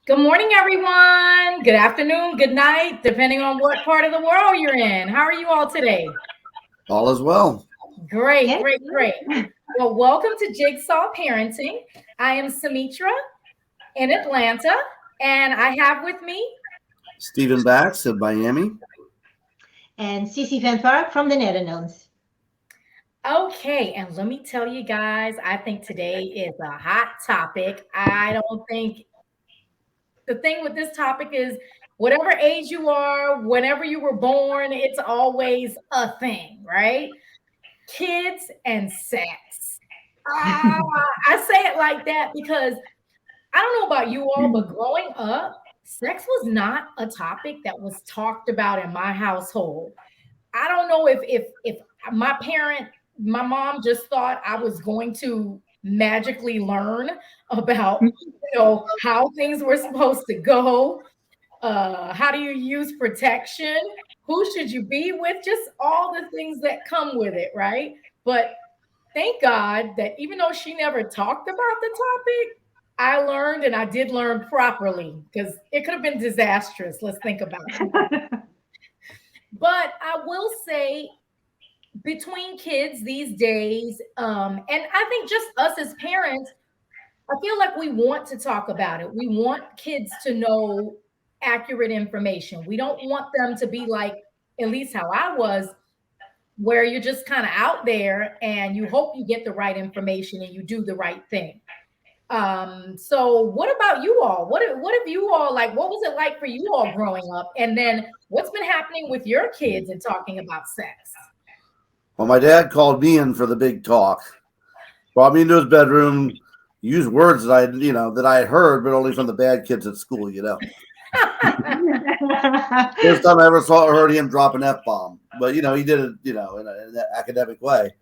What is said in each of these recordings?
Good morning, everyone. Good afternoon, good night, depending on what part of the world you're in. How are you all today? All is well. Great, Yes. great, great. Well, welcome to Jigsaw Parenting. I am Sumitra in Atlanta, and I have with me, Stephen Bax in Miami. And Sissy van Vark from the Netherlands. okay, and let me tell you guys, I think today is a hot topic. I don't think the thing with this topic is whatever age you are, whenever you were born, it's always a thing, right? Kids and sex. Ah, I say it like that because I don't know about you all, but growing up, sex was not a topic that was talked about in my household. I don't know if my mom just thought I was going to magically learn about how things were supposed to go. How do you use protection? Who should you be with? Just all the things that come with it, right? But thank God that even though she never talked about the topic, I learned and I did learn properly because it could have been disastrous. Let's think about it. But I will say, between kids these days, and I think just us as parents, I feel like we want to talk about it. We want kids to know accurate information. We don't want them to be like, at least how I was, where you're just kind of out there and you hope you get the right information and you do the right thing. So what about you all? What have you all like? What was it like for you all growing up? And then what's been happening with your kids and talking about sex? Well, my dad called me in for the big talk, brought me into his bedroom, used words that I had heard, but only from the bad kids at school. First time I ever saw or heard him drop an F bomb, but he did it, in an academic way.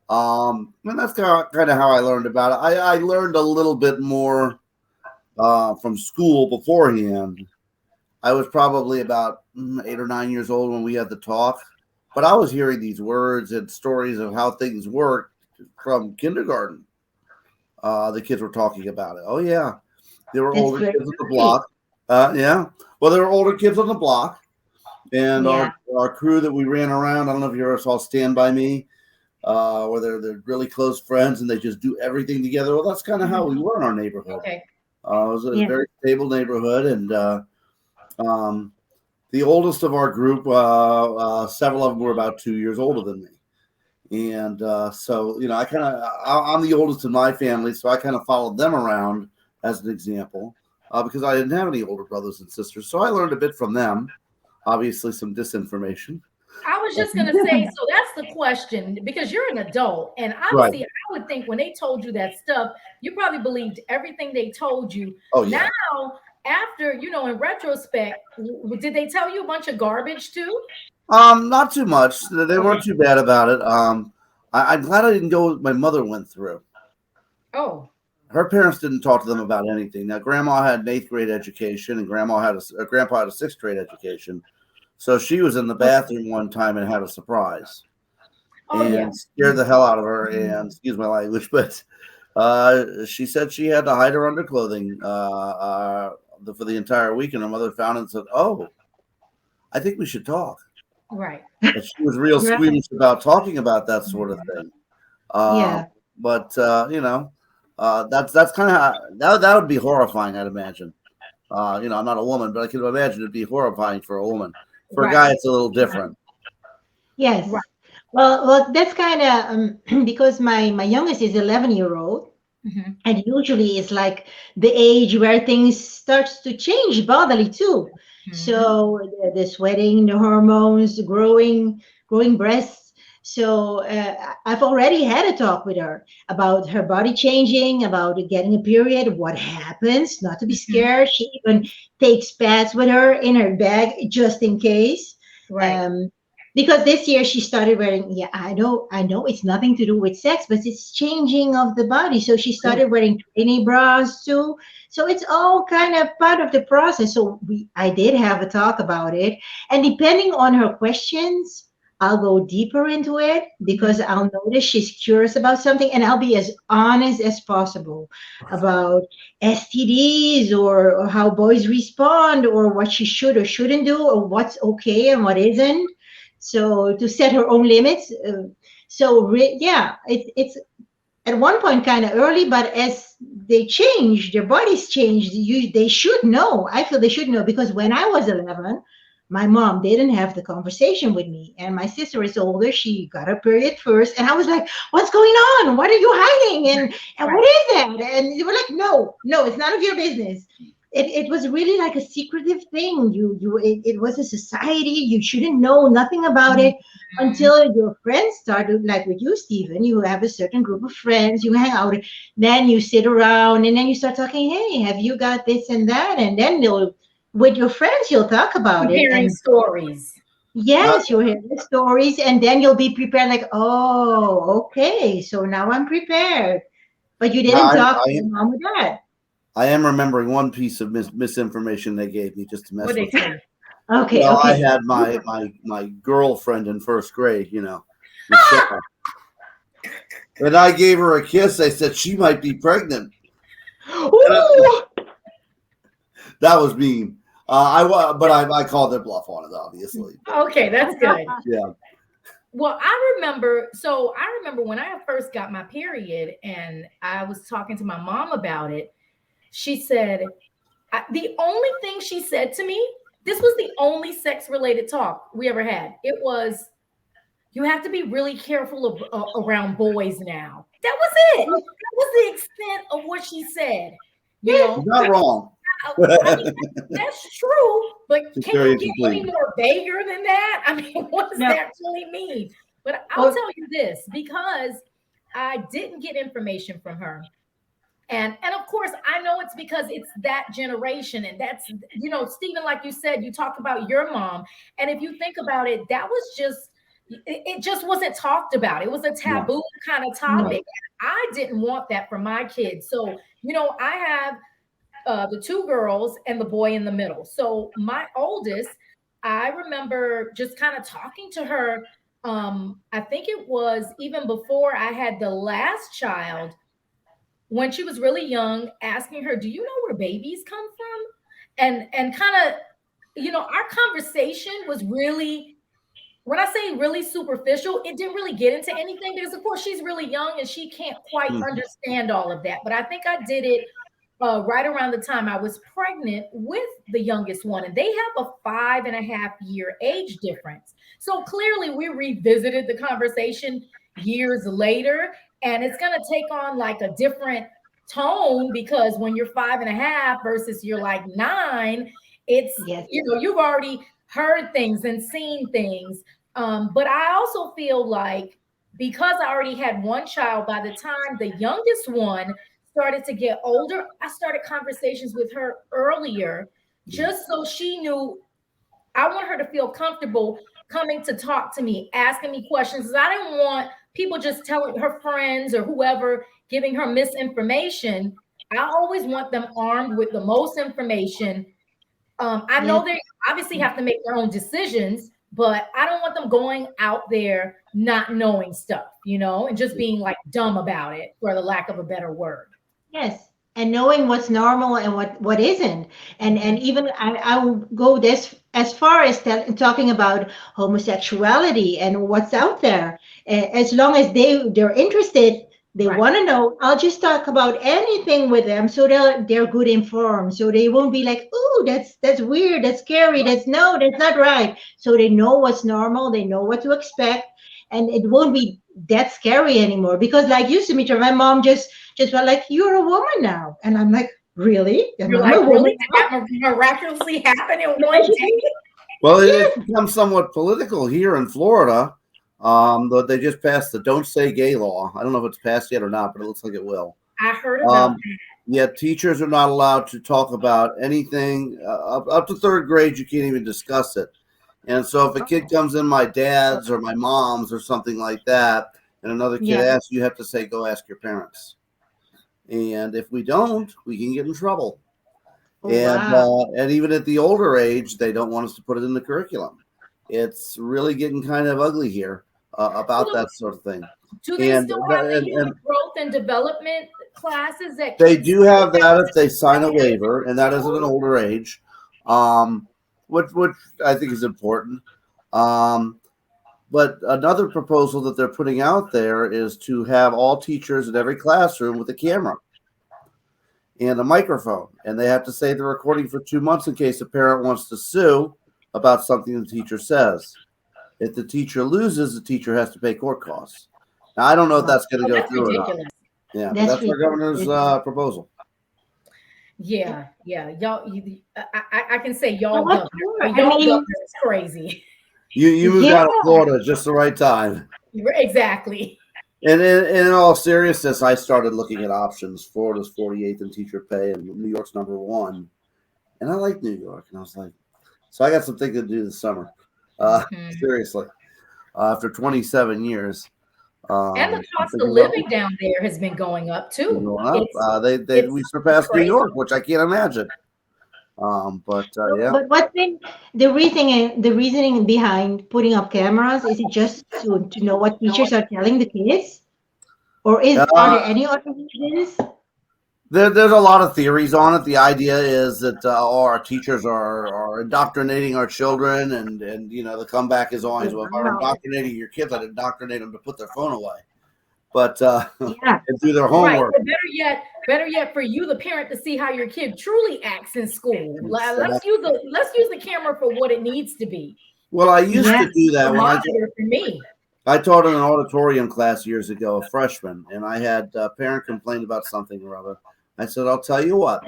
And that's kind of how I learned about it. I learned a little bit more from school beforehand. I was probably about 8 or 9 years old when we had the talk, but I was hearing these words and stories of how things worked from kindergarten. The kids were talking about it. Oh yeah, there were That's older great. kids on the block. Yeah, well, there were older kids on the block, and Yeah. our crew that we ran around. I don't know if you ever saw Stand By Me, where they're really close friends and they just do everything together. Well, that's kind of how we were in our neighborhood. Okay. It was a Yeah. very stable neighborhood, and um, the oldest of our group, several of them were about 2 years older than me. And so, I'm the oldest in my family, so I kind of followed them around as an example because I didn't have any older brothers and sisters. So I learned a bit from them, obviously, some disinformation. I was just gonna say, so that's the question because you're an adult, and Right. obviously, I would think when they told you that stuff, you probably believed everything they told you. Oh, Now, yeah. after in retrospect, did they tell you a bunch of garbage too? Not too much. They Okay. weren't too bad about it. I'm glad I didn't go what my mother went through. Oh, Her parents didn't talk to them about anything. Now, grandma had an eighth grade education, and grandpa had a sixth grade education. So she was in the bathroom one time and had a surprise oh yeah. and scared the hell out of her. And excuse my language, but she said she had to hide her underclothing for the entire week. And her mother found it and said, "Oh, I think we should talk." Right. And she was real Right. squeamish about talking about that sort of thing. Uh, Yeah. but that's kind of that would be horrifying, I'd imagine. I'm not a woman, but I can imagine it'd be horrifying for a woman. For a Right. guy, it's a little different. Right. Yes. Well, that's kind of because my youngest is 11-year-old, Mhm. and usually it's like the age where things starts to change bodily too. Mhm. So the sweating, the hormones, the growing breasts. So I've already had a talk with her about her body changing, about getting a period, what happens, not to be Mhm. scared. She even takes pads with her in her bag just in case. Right. Um, because this year she started wearing, yeah, I know it's nothing to do with sex, but it's changing of the body, so she Yeah. started wearing tiny bras too. So it's all kind of part of the process. So I did have a talk about it, and depending on her questions, I'll go deeper into it Mhm. because I'll notice she's curious about something, and I'll be as honest as possible about STDs, or how boys respond, or what she should or shouldn't do, or what's okay and what isn't. So to set her own limits. Yeah, it's at one point kind of early, but as they change, their bodies change. They should know. I feel they should know, because when I was 11, my mom didn't have the conversation with me, and my sister is older. She got her period first, and I was like, "What's going on? What are you hiding? And Right. what is that?" And they were like, "No, no, it's none of your business." It was really like a secretive thing. It was a society. You shouldn't know nothing about it Mhm. until your friends started, like with you, Stephen. You have a certain group of friends you hang out with, then you sit around, and then you start talking, "Hey, have you got this and that?" And then they'll, with your friends, you'll talk about it. Comparing And stories. Now, yes, you'll hear the stories, and then you'll be prepared, like, "Oh, okay, so now I'm prepared." But you now didn't talk to I your mom or dad. I am remembering one piece of misinformation they gave me just to What mess they with me. say? Okay, Well, I okay. had my girlfriend in first grade, Michelle, and I gave her a kiss. They said she might be pregnant. And Ooh! that was mean. But I called their bluff on it, obviously. But Okay, that's good. yeah, Well, I remember when I first got my period and I was talking to my mom about it. She said, the only thing she said to me, this was the only sex related talk we ever had. It was, you have to be really careful around boys now. That was it. That was the extent of what she said. You Yes. know, you're not wrong. I mean, that's true, but Just can very you get incomplete. any more vaguer than that? I mean, what does No. that really mean? But I'll Well, tell you this, because I didn't get information from her. And of course, I know it's because it's that generation. And that's, Stephen, like you said, you talked about your mom. And if you think about it, that was just, it just wasn't talked about. It was a No. taboo kind of no. topic. I didn't want that for my kids. So, I have the two girls and the boy in the middle. So my oldest, I remember just kind of talking to her. I think it was even before I had the last child, when she was really young, asking her, "Do you know where babies come from?" And kind of, our conversation was really, when I say really superficial, it didn't really get into anything because, of course, she's really young and she can't quite Hmm. understand all of that. But I think I did it right around the time I was pregnant with the youngest one, and they have a 5.5 year age difference. So clearly, we revisited the conversation years later, and it's going to take on like a different tone because when you're 5.5 versus you're like 9, it's, Yes. you've already heard things and seen things. But I also feel like because I already had one child, by the time the youngest one started to get older, I started conversations with her earlier just so she knew I want her to feel comfortable coming to talk to me, asking me questions. 'Cause I didn't want people just telling her friends or whoever giving her misinformation. I always want them armed with the most information. I Yes. know they obviously have to make their own decisions, but I don't want them going out there not knowing stuff, and just being like dumb about it, for the lack of a better word. Yes, and knowing what's normal and what isn't, and Mhm. even I will go this as far as talking about homosexuality and what's out there. As long as they're interested, they Right. want to know. I'll just talk about anything with them, so they're good informed, so they won't be like, "Ooh, that's weird, that's scary, that's not right." So they know what's normal, they know what to expect, and it won't be that scary anymore. Because, like you, Sumitra, my mom just felt like, "You're a woman now," and I'm like, "Really? And You're I'm a like, woman really? Did now?" that miraculously happen in Yes, one she day? did. Well, it's Yes. become somewhat political here in Florida. But they just passed the "Don't Say Gay" law. I don't know if it's passed yet or not, but it looks like it will. I heard about Um, Yet teachers are not allowed to talk about anything up to third grade. You can't even discuss it. And so if a kid comes in my dad's or my mom's or something like that, and another kid Yeah. asks, you have to say, "Go ask your parents." And if we don't, we can get in trouble. Oh, wow. And even at the older age, they don't want us to put it in the curriculum. it's really getting kind of ugly here about So that sort of thing. do they And, still have the and human growth and development classes that they kids do still have that if they sign a have? waiver, and that is at an older age, um, which I think is important. Um, but another proposal that they're putting out there is to have all teachers in every classroom with a camera and a microphone, and they have to save the recording for 2 months in case a parent wants to sue about something the teacher says. If the teacher loses, the teacher has to pay court costs. Now, I don't know if Wow. that's going to Oh, go that's through or not. ridiculous. Yeah, but That's that's our governor's ridiculous. proposal. Yeah, yeah. Y'all, I can say Well, y'all what governor, for? but I y'all mean, governor is crazy. You moved yeah. out of Florida at just the right time. Exactly. And in all seriousness, I started looking at options. Florida's 48th in teacher pay, and New York's number one. And I like New York. And I was like, so I got some thinking to do this summer. Mhm. Seriously, after 27 years, And the I'm cost of thinking about living down there has been going up too. going up. They It's we it's surpassed New crazy. York, which I can't imagine. But yeah, But what's been the reasoning behind putting up cameras? Is it just to know what teachers are telling the kids, or are uh, there any other reasons? there's a lot of theories on it. The idea is that our teachers are indoctrinating our children, and the comeback is always, Oh, well, if I'm wow. indoctrinating your kids, I'd indoctrinate them to put their phone away, but Yeah. and do their Right. homework. Or better yet, for you, the parent, to see how your kid truly acts in school. Let's use the camera for what it needs to be. Well, I used Yeah. to do A that when monitor for me. I taught in an auditorium class years ago, a freshman, and I had a parent complain about something or other. I said, "I'll tell you what.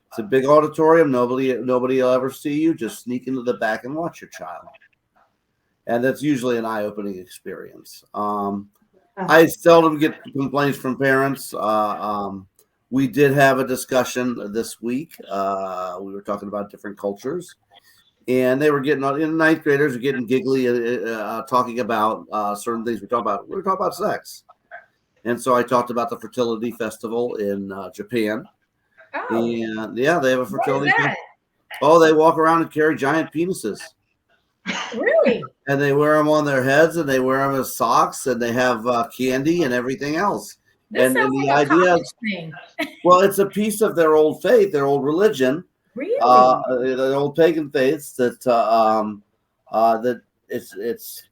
It's a big auditorium. Nobody will ever see you. Just sneak into the back and watch your child." And that's usually an eye-opening experience. I seldom get complaints from parents. We did have a discussion this week. We were talking about different cultures, and they were getting ninth graders are getting giggly, talking about certain things. We were talking about sex, and so I talked about the fertility festival in Japan, Oh, and yeah, they have a what is fertility that? festival. Oh, they walk around and carry giant penises, Really? and they wear them on their heads, and they wear them as socks, and they have candy and everything else. This And sounds the like a idea, college thing. well, it's a piece of their old faith, their old religion, Really? the old pagan faiths that it's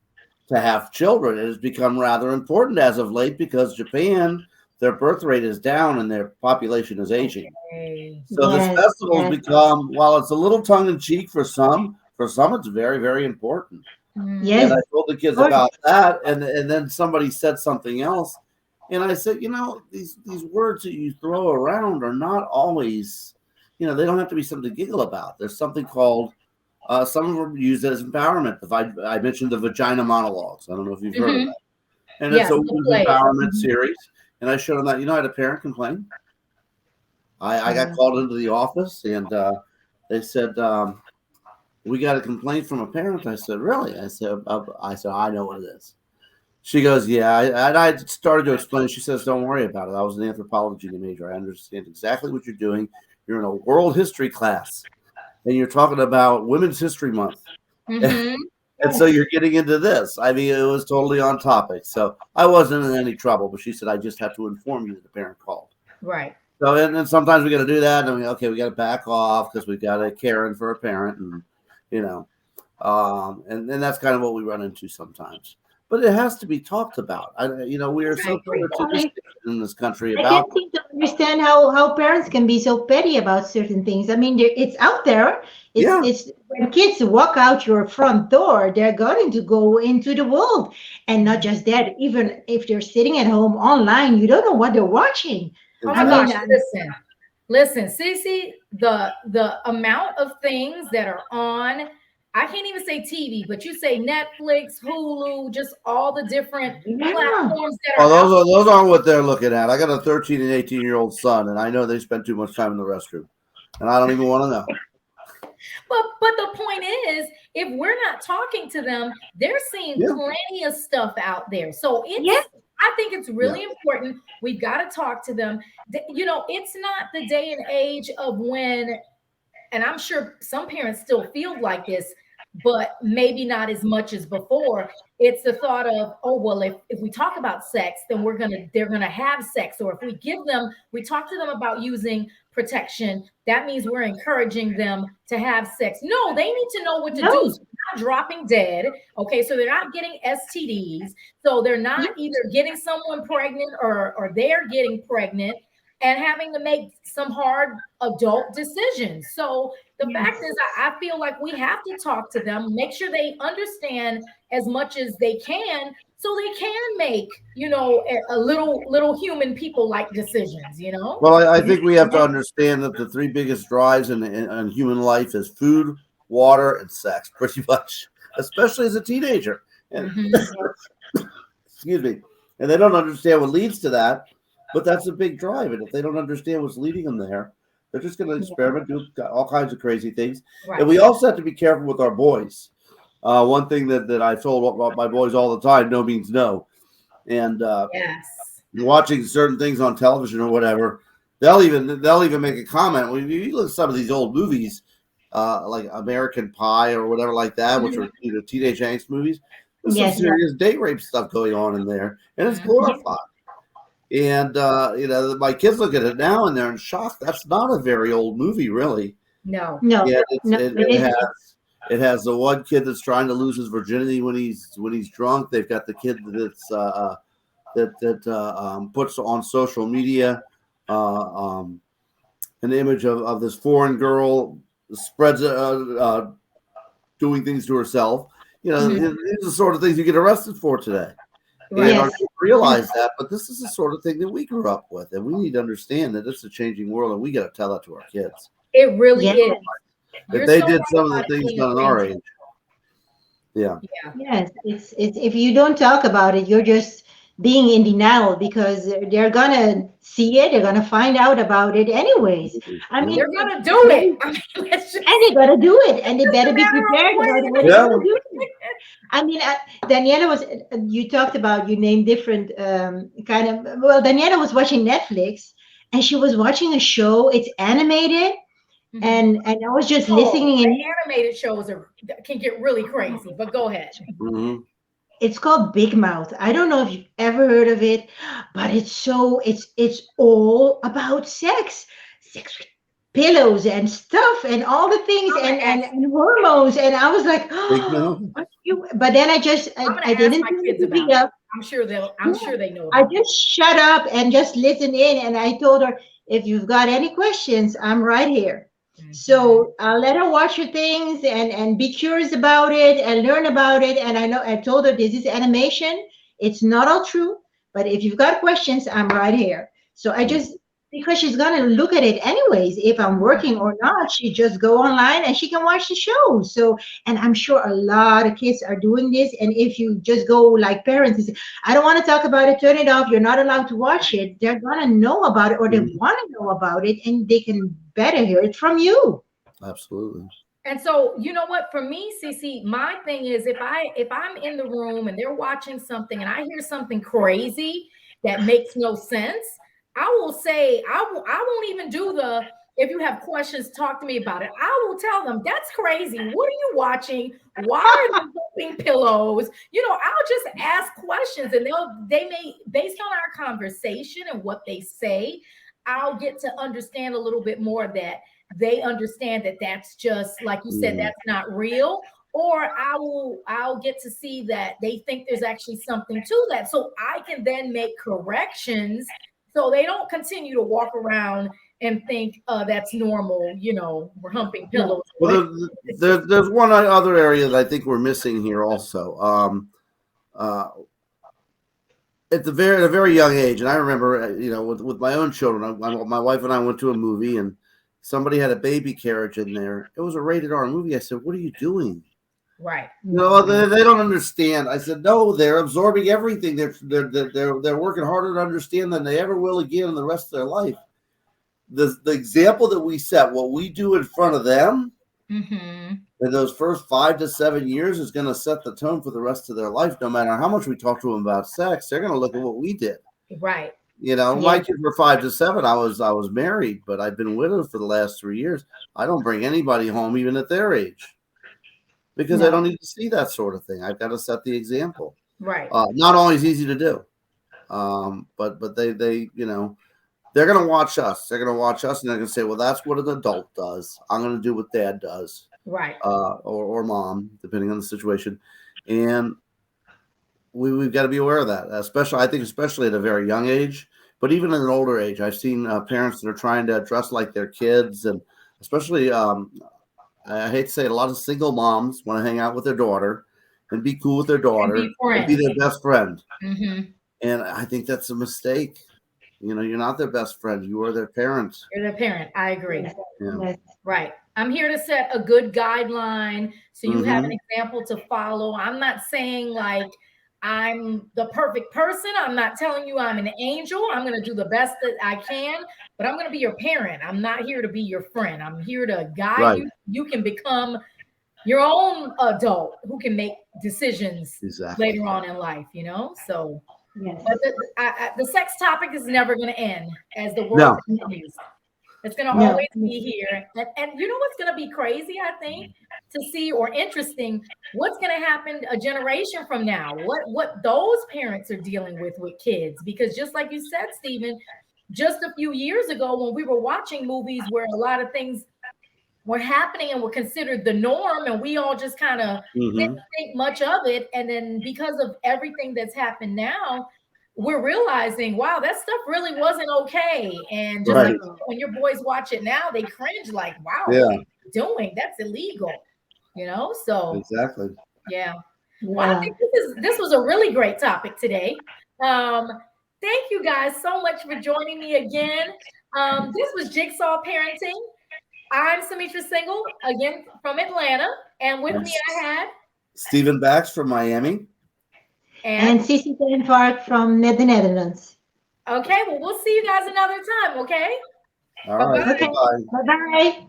to have children. It has become rather important as of late because Japan, their birth rate is down and their population is aging. Okay. So this Yes. festival has Yes. become, while it's a little tongue in cheek for some it's very, very important. And Yes. I Mm. told the kids Of course. about that, and then somebody said something else, and I said, these words that you throw around are not always, they don't have to be something to giggle about. There's something called some of them use it as empowerment. If I mentioned the vagina monologues, I don't know if you've heard of Hmm. that, and it's Yes, a the women's play. empowerment Mhm. series. And I showed them that. I had a parent complain. I got Yeah. called into the office, and they said, we got a complaint from a parent. I said, really? I said, I know what it is. She goes, yeah. And I started to explain. She says, don't worry about it. I was an anthropology major. I understand exactly what you're doing. You're in a world history class, and you're talking about Women's History Month. Hmm. And so you're getting into this. I mean, it was totally on topic. So I wasn't in any trouble, but she said, I just have to inform you that the parent called. Right. So, and then sometimes we got to do that. And we got to back off because we got a Karen for a parent. And, you know, and that's kind of what we run into sometimes. But it has to be talked about. We are I so agree. puritanistic in this country I about can't seem to understand how parents can be so petty about certain things. I mean, it's out there. It's yeah. it's when kids walk out your front door, they're going to go into the world, and not just that. Even if they're sitting at home online, you don't know what they're watching. Oh I my mean, gosh, Exactly. listen, Sissy, the amount of things that are on, I can't even say TV, but you say Netflix, Hulu, just all the different yeah. platforms that Oh, are out. those aren't what they're looking at. I got a 13 and 18-year-old son, and I know they spend too much time in the restroom, and I don't even want to know. But the point is, if we're not talking to them, they're seeing Yeah. plenty of stuff out there. So Yeah. I think it's Yeah. really important. We've got to talk to them. It's not the day and age of when, and I'm sure some parents still feel like this. but maybe not as much as before. It's the thought of, oh, well, if we talk about sex, then they're gonna have sex. Or if we talk to them about using protection, that means we're encouraging them to have sex. No, they need to know what to do. No. So they're not dropping dead. Okay, so they're not getting STDs. So they're not Yes. either getting someone pregnant or they're getting pregnant and having to make some hard adult decisions. So the fact Yes. is, I feel like we have to talk to them, make sure they understand as much as they can, so they can make, a little human people like decisions, you know? Well, I Yes. think we have to Yes. understand that the three biggest drives in human life is food, water, and sex, pretty much, especially as a teenager. And Hmm. excuse me, and they don't understand what leads to that, but that's a big drive. And if they don't understand what's leading them there, they're just going to experiment, do all kinds of crazy things. And Right. we also have to be careful with our boys. One thing that I told my boys all the time: no means no. And Yes. watching certain things on television or whatever, they'll even make a comment. When you look at some of these old movies, like American Pie or whatever like that, which Mhm. are teenage angst movies, there's some Yes. serious date rape stuff going on in there, and it's Mhm. glorified. And my kids look at it now and they're in shock. That's not a very old movie, really. No. No. Yeah, No. It isn't. it has the one kid that's trying to lose his virginity when he's drunk. They've got the kid that puts on social media um, an image of this foreign girl, spreads doing things to herself. Mhm. These are the sort of things you get arrested for today. And Right. our Yes. kids realize that, but this is the sort of thing that we grew up with, and we need to understand that it's a changing world, and we got to tell that to our kids. It really Yes. is. If You're they so did right some of about the it things being a done at our changing. age, yeah. Yeah. Yes, it's if you don't talk about it, you're just being in denial because they're gonna see it, they're gonna find out about it anyways. I Yeah. mean, They're gonna do it. I mean, let's and just they gotta do it, and they it's a better be matter of prepared about what they're when. Yeah. gonna do. I mean, Daniela was. You talked about you named different kind of. Well, Daniela was watching Netflix, and she was watching a show. It's animated, Mhm. and I was just Oh, listening in. the animated shows can get really crazy, but go ahead. Hmm. It's called Big Mouth. I don't know if you've ever heard of it, but it's all about sex with pillows and stuff and all the things I'm gonna ask. and hormones. And I was like, Big oh, mouth. what but then I'm I gonna ask didn't my turn kids the about TV it. up. I'm Yeah, sure they know I about it. just shut up and just listened in. And I told her, if you've got any questions, I'm right here. Mhm. So I'll let her watch her things and be curious about it and learn about it. And I told her this is animation. It's not all true, but if you've got questions, I'm right here. So I just because she's gonna look at it anyways, if I'm working or not, she just go online and she can watch the show. So and I'm sure a lot of kids are doing this. And if you just go like parents and say, I don't want to talk about it, turn it off, you're not allowed to watch it, they're gonna know about it or they Mhm. want to know about it and they can better hear it from you. Absolutely. And so, you know what? For me, Cece, my thing is if I'm in the room and they're watching something and I hear something crazy that makes no sense, I will say I won't even do the if you have questions, talk to me about it. I will tell them that's crazy. What are you watching? Why are you flipping pillows? I'll just ask questions and they may, based on our conversation and what they say, I'll get to understand a little bit more that they understand that that's just like you said, Mhm. that's not real. Or I'll get to see that they think there's actually something to that, so I can then make corrections so they don't continue to walk around and think that's normal, we're humping No. pillows or Well, whatever. It's just there's one other area that I think we're missing here also. Uh, at a very young age, and I remember, with my own children, my wife and I went to a movie, and somebody had a baby carriage in there. It was a rated R movie. I said, "What are you doing?" right. No. They don't understand. I said, "No, they're absorbing everything. They're working harder to understand than they ever will again in the rest of their life." The example that we set, what we do in front of them Mm-hmm. in those first 5 to 7 years is going to set the tone for the rest of their life. No matter how much we talk to them about sex, they're going to look at what we did. Right. My Yeah. kids were 5 to 7. I was married, but I've been widowed for the last 3 years. I don't bring anybody home, even at their age. because I No. don't need to see that sort of thing. I've got to set the example. Right. Not always easy to do, but they they're gonna watch us. They're gonna watch us, and they're gonna say, "Well, that's what an adult does. I'm gonna do what Dad does, Right. or Mom, depending on the situation." And we've got to be aware of that, especially at a very young age, but even at an older age. I've seen parents that are trying to dress like their kids, and especially I hate to say it, a lot of single moms want to hang out with their daughter and be cool with their And daughter be and be friends. their best friend. Mm-hmm. And I think that's a mistake. You're not their best friend. You are their parent. You're the parent. I agree. Yes. Yeah. Yes. Right. I'm here to set a good guideline so you have an Mm-hmm. example to follow. I'm not saying like I'm the perfect person. I'm not telling you I'm an angel. I'm going to do the best that I can, but I'm going to be your parent. I'm not here to be your friend. I'm here to guide Right. you. You can become your own adult who can make decisions Exactly. later on in life, So, Yes. but the sex topic is never going to end as the world No. continues. It's going to No. always be here. And you know what's going to be crazy, I think, to see or interesting? What's going to happen a generation from now? What those parents are dealing with kids? Because just like you said, Stephen, just a few years ago when we were watching movies where a lot of things were happening and were considered the norm, and we all just kind of didn't Mm-hmm. think much of it. And then because of everything that's happened now, we're realizing, wow, that stuff really wasn't okay. And just like Right. No. when your boys watch it now, they cringe like, wow, what Yeah. are you doing? That's illegal, So Exactly. yeah. Well, I Yeah. think this was a really great topic today. Um, thank you guys so much for joining me again. This was Jigsaw Parenting. I'm Sumitra Single, again from Atlanta, and with And me I had Stephen Bax from Miami. and And Sissy Park from the Netherlands. okay, well we'll see you guys another time, okay? All Bye right. bye. Okay. Bye-bye. Bye bye.